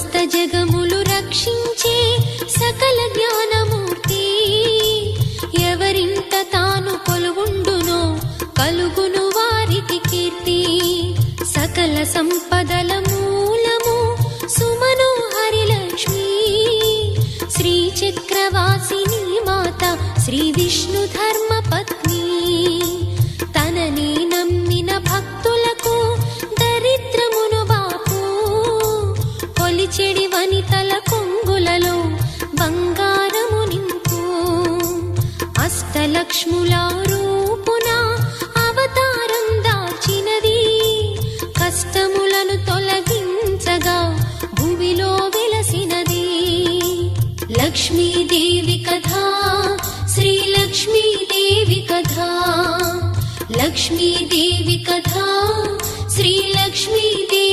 సమస్త జగములు రక్షించే సకల జ్ఞానమూర్తి ఎవరింట తాను కొలువుండునో కలుగును వారికి కీర్తి సకల సంపదల మూలము సుమనోహరి లక్ష్మి శ్రీ చక్రవాసిని మాత శ్రీ విష్ణు ధర్మ పత్ని తనని నమ్మిన భక్తులకు దరిద్రమును బాపు కొలిచెడి వనితల కొంగులలో బంగారము నింపు అష్టలక్ష్ముల రూపున అవతారం దాచినది కష్టములను తొలగించగా భూమిలో వెలసినది లక్ష్మీదేవి కథా శ్రీ లక్ష్మీదేవి కథా లక్ష్మీదేవి కథా శ్రీ లక్ష్మీదేవి